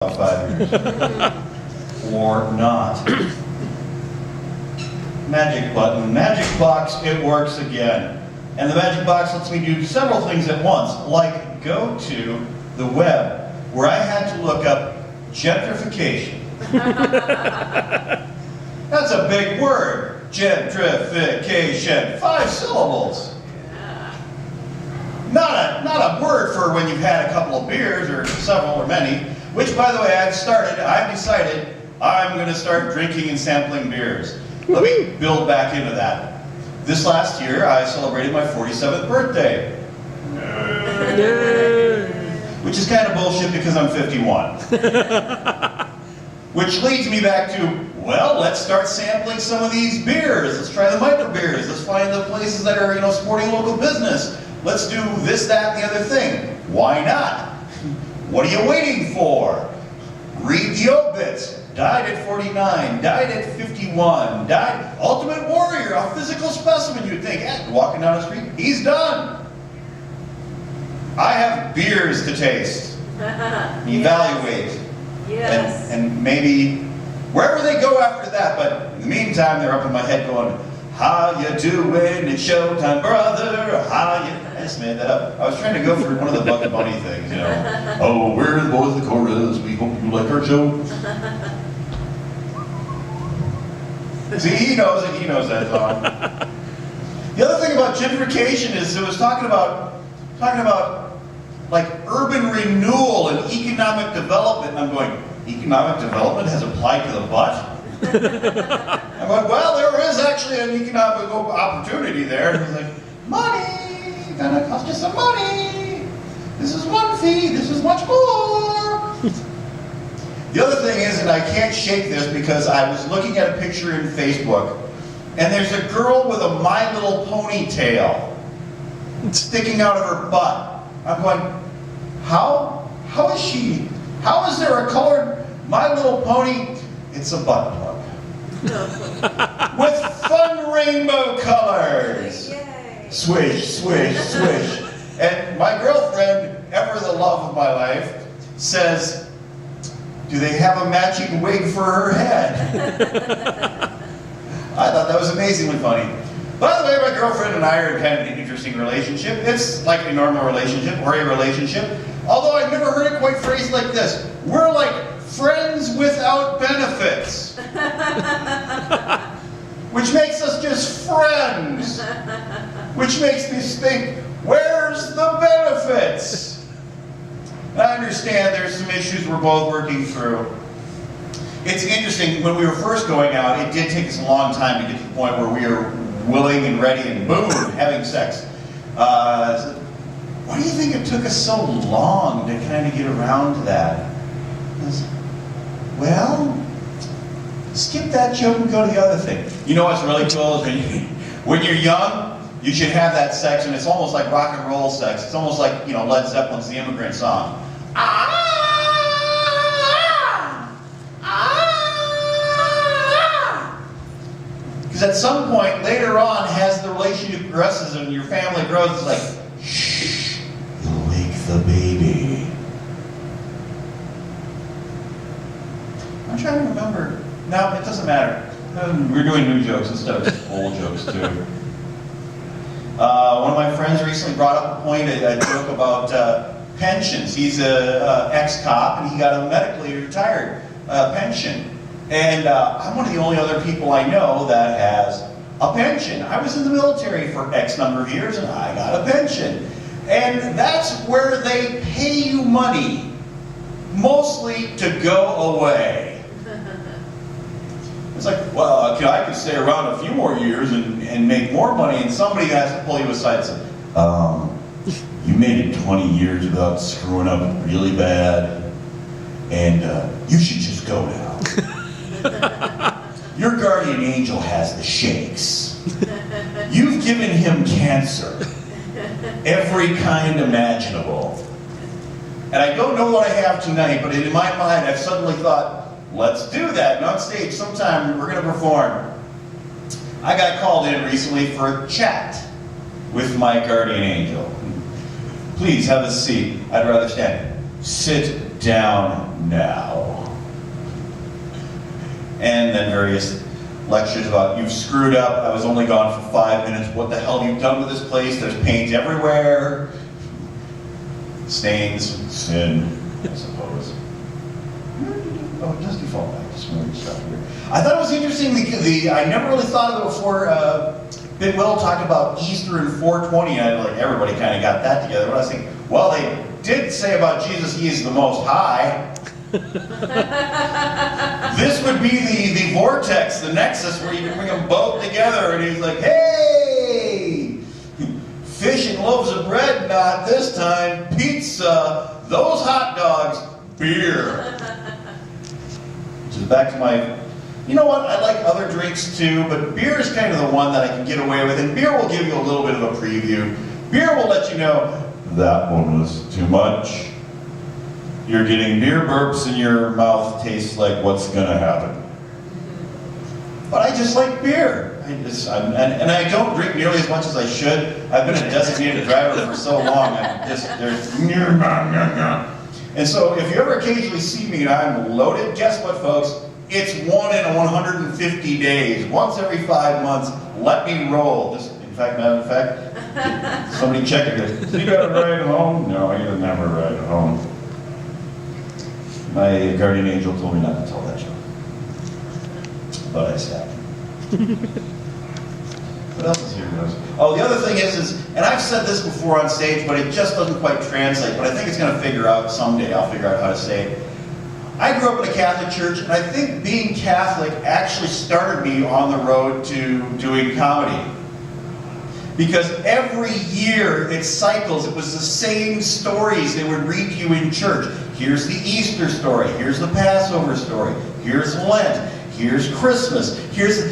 5 years. Or not. Magic button, magic box, it works again. And the magic box lets me do several things at once, like go to the web, where I had to look up gentrification. That's a big word, gentrification, 5 syllables. Not a word for when you've had a couple of beers, or several or many, which, by the way, I've decided I'm going to start drinking and sampling beers. Let me build back into that. This last year, I celebrated my 47th birthday. Which is kind of bullshit because I'm 51. Which leads me back to, well, let's start sampling some of these beers. Let's try the micro beers. Let's find the places that are, supporting local business. Let's do this, that, and the other thing. Why not? What are you waiting for? Read the obits. Died at 49, died at 51, died, ultimate warrior, a physical specimen, you'd think. Walking down the street, he's done. I have beers to taste, evaluate, yes. And maybe wherever they go after that, but in the meantime, they're up in my head going, how you doing? It's showtime, brother. How you... I just made that up. I was trying to go for one of the Bucket Bunny things, Oh, we're the boys of the chorus. We hope you like our show. See, he knows it. He knows that song. The other thing about gentrification is it was talking about like urban renewal and economic development. And I'm going, economic development has applied to the butt? I'm going, well, there is actually an economic opportunity there. And he's like, money, gonna cost you some money. This is one fee, this is much more. The other thing is, and I can't shake this because I was looking at a picture in Facebook, and there's a girl with a My Little Pony tail sticking out of her butt. I'm going, how is there a colored My Little Pony? It's a butt plug. With fun rainbow colors. Yay. Swish, swish, swish. And my girlfriend, ever the love of my life, says, do they have a matching wig for her head? I thought that was amazingly funny. By the way, my girlfriend and I are in kind of an interesting relationship. It's like a normal relationship or a relationship. Although I've never heard it quite phrased like this. We're like friends without benefits. Which makes us just friends. Which makes me think, where's the benefits? I understand there's some issues we're both working through. It's interesting, when we were first going out, it did take us a long time to get to the point where we were willing and ready and boom, having sex. Why do you think it took us so long to kind of get around to that? Well, skip that joke and go to the other thing. You know what's really cool is when you're young, you should have that sex, and it's almost like rock and roll sex. It's almost like, Led Zeppelin's The Immigrant Song. Because at some point later on, as the relationship progresses and your family grows, it's like, shh, you'll wake the baby. I'm trying to remember. No, it doesn't matter. We're doing new jokes instead of just old jokes too. One of my friends recently brought up a joke about pensions. He's an ex-cop, and he got a medically retired pension. And I'm one of the only other people I know that has a pension. I was in the military for X number of years, and I got a pension. And that's where they pay you money, mostly to go away. It's like, well, I could stay around a few more years and make more money, and somebody has to pull you aside and say, you made it 20 years without screwing up really bad, and you should just go now. Your guardian angel has the shakes. You've given him cancer, every kind imaginable. And I don't know what I have tonight, but in my mind I've suddenly thought, let's do that. And on stage sometime we're going to perform. I got called in recently for a chat with my guardian angel. Please have a seat. I'd rather stand. Sit down now. And then various lectures about, you've screwed up, I was only gone for 5 minutes, what the hell have you done with this place? There's paint everywhere. Stains, sin, I suppose. Oh, it does default back to smooth stuff here. I thought it was interesting, I never really thought of it before. Big Will talked about Easter and 420, and like everybody kind of got that together. But I was thinking, well, they did say about Jesus, he is the Most High. This would be the vortex, the nexus, where you can bring them both together, and he's like, hey, fish and loaves of bread, not this time, pizza, those hot dogs, beer. Which is back to my, you know what, I like other drinks too, but beer is kind of the one that I can get away with, and beer will give you a little bit of a preview. Beer will let you know, that one was too much. You're getting beer burps and your mouth tastes like what's gonna happen. But I just like beer. And I don't drink nearly as much as I should. I've been a designated driver for so long, and so if you ever occasionally see me and I'm loaded, guess what, folks? It's 1 in 150 days. Once every 5 months, let me roll. Matter of fact, somebody check it. Does he got a ride home? No, he doesn't have a ride home. My guardian angel told me not to tell that joke. But I stopped. What else is here, guys? Oh, the other thing is, and I've said this before on stage, but it just doesn't quite translate, but I think it's going to figure out someday. I'll figure out how to say it. I grew up in a Catholic church, and I think being Catholic actually started me on the road to doing comedy. Because every year it cycles, it was the same stories they would read to you in church. Here's the Easter story, here's the Passover story, here's Lent, here's Christmas,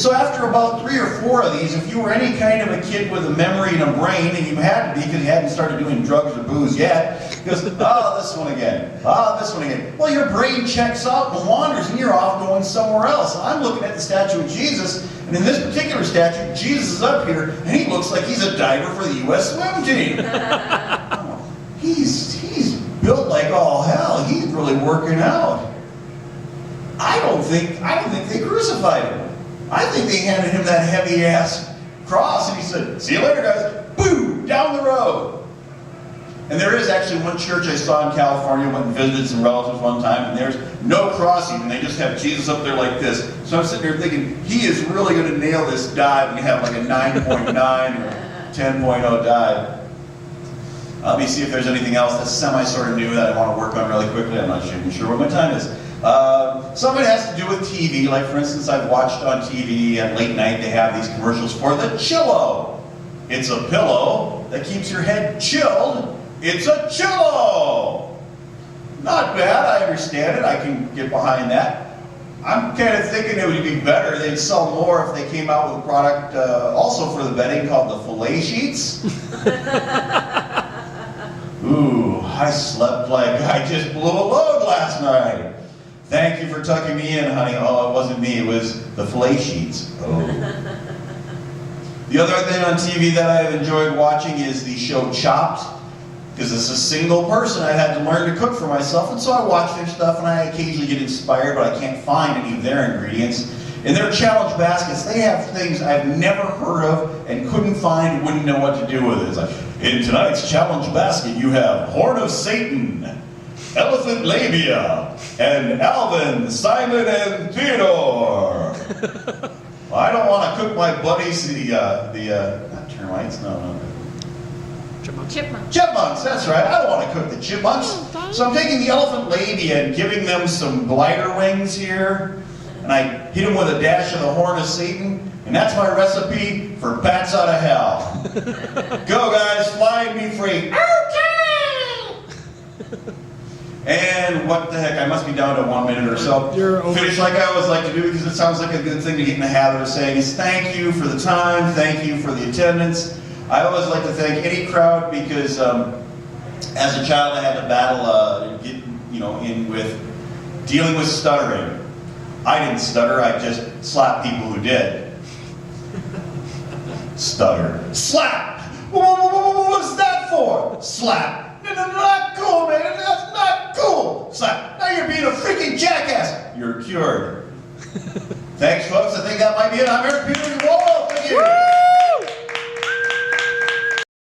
so after about 3 or 4 of these, if you were any kind of a kid with a memory and a brain, and you had to be because you hadn't started doing drugs or booze yet, because, this one again, this one again. Well, your brain checks out and wanders, and you're off going somewhere else. I'm looking at the statue of Jesus, and in this particular statue, Jesus is up here, and he looks like he's a diver for the U.S. swim team. He's built like all hell. He's really working out. I don't think they crucified him. I think they handed him that heavy-ass cross, and he said, see you later, guys. Boom, down the road. And there is actually one church I saw in California, went and visited some relatives one time, and there's no crossing, and they just have Jesus up there like this. So I'm sitting there thinking, he is really going to nail this dive and have like a 9.9 or 10.0 dive. Let me see if there's anything else that's semi-sort of new that I want to work on really quickly. I'm not even sure what my time is. Some of it has to do with TV. Like, for instance, I've watched on TV at late night, they have these commercials for the Chillo. It's a pillow that keeps your head chilled. It's a Chillo! Not bad, I understand it, I can get behind that. I'm kind of thinking it would be better, they'd sell more if they came out with a product also for the bedding called the Filet Sheets. Ooh, I slept like I just blew a load last night. Thank you for tucking me in, honey. Oh, it wasn't me, it was the Filet Sheets. Oh. The other thing on TV that I've enjoyed watching is the show Chopped. Because as a single person, I had to learn to cook for myself, and so I watch their stuff, and I occasionally get inspired, but I can't find any of their ingredients. In their challenge baskets, they have things I've never heard of and couldn't find, wouldn't know what to do with it. It's like, in tonight's challenge basket, you have Horn of Satan, Elephant Labia, and Alvin, Simon, and Theodore. Well, I don't want to cook my buddies not termites, no. Chipmunks, that's right. I don't want to cook the chipmunks. So I'm taking the elephant labia and giving them some blighter wings here. And I hit them with a dash of the Horn of Satan. And that's my recipe for bats out of hell. Go, guys, fly and be free. Okay! And what the heck, I must be down to 1 minute or so. Finish like I always like to do, because it sounds like a good thing to get in the habit of saying, is thank you for the time, thank you for the attendance. I always like to thank any crowd, because as a child I had to battle, in with dealing with stuttering. I didn't stutter, I just slapped people who did. Stutter. Slap! What's that for? Slap. No, not cool, man, that's not cool. whoa, slap. Now you're being a freaking jackass. You're cured. Thanks, folks. I think that might be it. I'm Eric Peter.